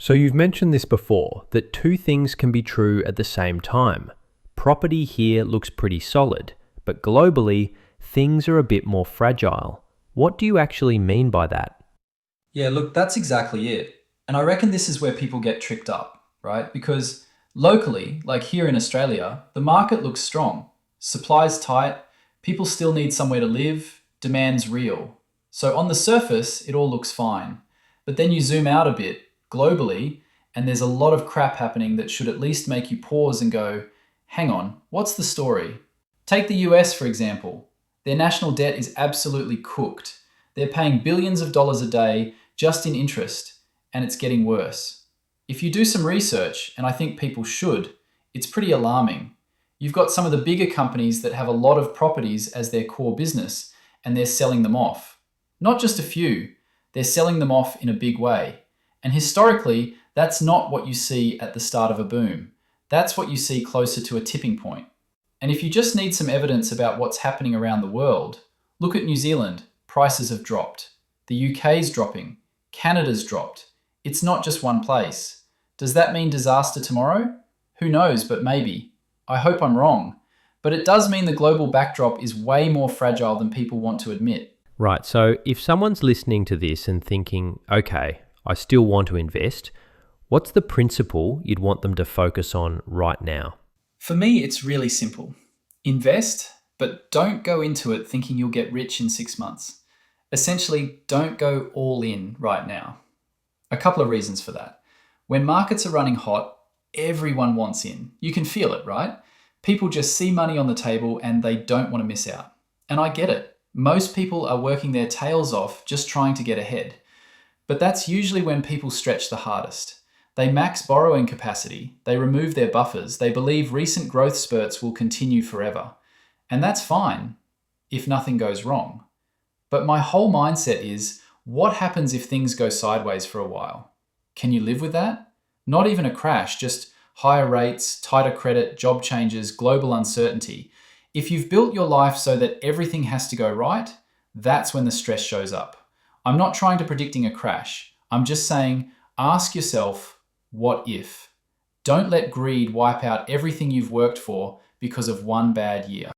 So you've mentioned this before, that two things can be true at the same time. Property here looks pretty solid, but globally, things are a bit more fragile. What do you actually mean by that? Yeah, look, that's exactly it. And I reckon this is where people get tripped up, right? Because locally, like here in Australia, the market looks strong. Supply's tight, people still need somewhere to live, demand's real. So on the surface, it all looks fine. But then you zoom out a bit, globally, and there's a lot of crap happening that should at least make you pause and go, hang on, what's the story? Take the US, for example. Their national debt is absolutely cooked. They're paying billions of dollars a day just in interest, and it's getting worse. If you do some research, and I think people should, it's pretty alarming. You've got some of the bigger companies that have a lot of properties as their core business, and they're selling them off. Not just a few, they're selling them off in a big way. And historically, that's not what you see at the start of a boom. That's what you see closer to a tipping point. And if you just need some evidence about what's happening around the world, look at New Zealand. Prices have dropped. The UK's dropping. Canada's dropped. It's not just one place. Does that mean disaster tomorrow? Who knows, but maybe. I hope I'm wrong. But it does mean the global backdrop is way more fragile than people want to admit. Right, so if someone's listening to this and thinking, okay, I still want to invest, what's the principle you'd want them to focus on right now? For me, it's really simple. Invest, but don't go into it thinking you'll get rich in 6 months. Essentially, don't go all in right now. A couple of reasons for that. When markets are running hot, everyone wants in. You can feel it, right? People just see money on the table and they don't want to miss out. And I get it. Most people are working their tails off just trying to get ahead. But that's usually when people stretch the hardest. They max borrowing capacity, they remove their buffers, they believe recent growth spurts will continue forever. And that's fine, if nothing goes wrong. But my whole mindset is, what happens if things go sideways for a while? Can you live with that? Not even a crash, just higher rates, tighter credit, job changes, global uncertainty. If you've built your life so that everything has to go right, that's when the stress shows up. I'm not trying to predicting a crash. I'm just saying, ask yourself, what if? Don't let greed wipe out everything you've worked for because of one bad year.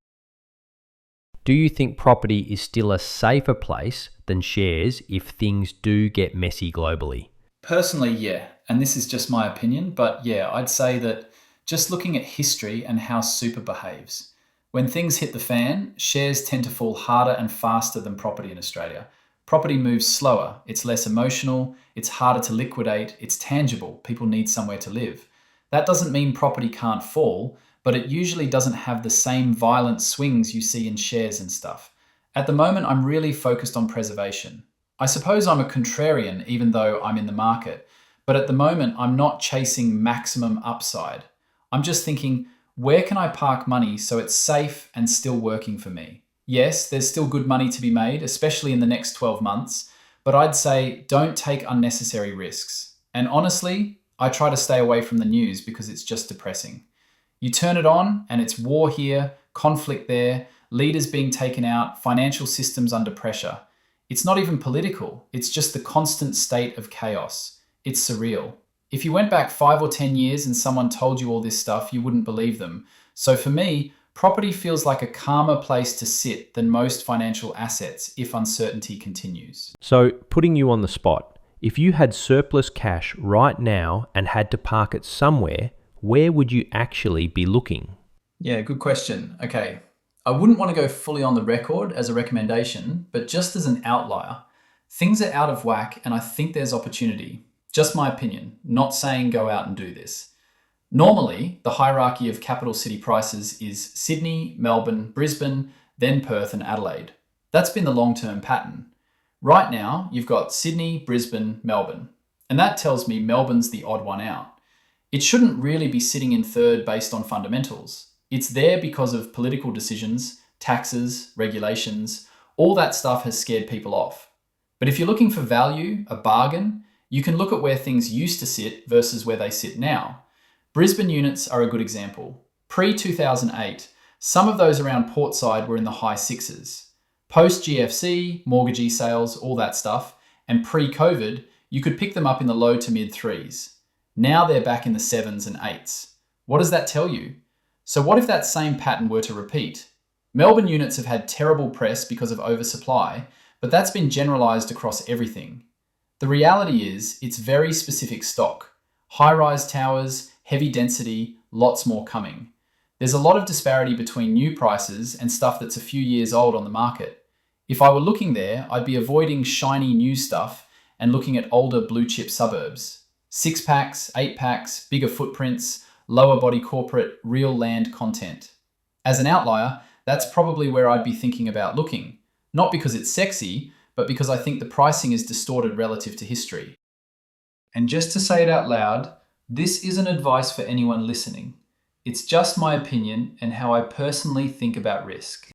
Do you think property is still a safer place than shares if things do get messy globally? Personally, yeah, and this is just my opinion, but yeah, I'd say that just looking at history and how super behaves. When things hit the fan, shares tend to fall harder and faster than property in Australia. Property moves slower, it's less emotional, it's harder to liquidate, it's tangible, people need somewhere to live. That doesn't mean property can't fall, but it usually doesn't have the same violent swings you see in shares and stuff. At the moment, I'm really focused on preservation. I suppose I'm a contrarian even though I'm in the market, but at the moment, I'm not chasing maximum upside. I'm just thinking, where can I park money so it's safe and still working for me? Yes, there's still good money to be made, especially in the next 12 months, but I'd say don't take unnecessary risks. And honestly, I try to stay away from the news because it's just depressing. You turn it on and it's war here, conflict there, leaders being taken out, financial systems under pressure. It's not even political, it's just the constant state of chaos. It's surreal. If you went back 5 or 10 years and someone told you all this stuff, you wouldn't believe them. So for me, property feels like a calmer place to sit than most financial assets if uncertainty continues. So, putting you on the spot, if you had surplus cash right now and had to park it somewhere, where would you actually be looking? Yeah, good question. Okay, I wouldn't want to go fully on the record as a recommendation, but just as an outlier, things are out of whack and I think there's opportunity. Just my opinion, not saying go out and do this. Normally, the hierarchy of capital city prices is Sydney, Melbourne, Brisbane, then Perth and Adelaide. That's been the long-term pattern. Right now, you've got Sydney, Brisbane, Melbourne. And that tells me Melbourne's the odd one out. It shouldn't really be sitting in third based on fundamentals. It's there because of political decisions, taxes, regulations. All that stuff has scared people off. But if you're looking for value, a bargain, you can look at where things used to sit versus where they sit now. Brisbane units are a good example. Pre-2008, some of those around Portside were in the high sixes. Post-GFC, mortgagee sales, all that stuff, and pre-COVID, You could pick them up in the low to mid threes. Now they're back in the sevens and eights. What does that tell you? So what if that same pattern were to repeat? Melbourne units have had terrible press because of oversupply, but that's been generalised across everything. The reality is, it's very specific stock. High-rise towers, heavy density, lots more coming. There's a lot of disparity between new prices and stuff that's a few years old on the market. If I were looking there, I'd be avoiding shiny new stuff and looking at older blue chip suburbs. 6-packs, 8-packs, bigger footprints, lower body corporate, real land content. As an outlier, that's probably where I'd be thinking about looking. Not because it's sexy, but because I think the pricing is distorted relative to history. And just to say it out loud, this isn't advice for anyone listening. It's just my opinion and how I personally think about risk.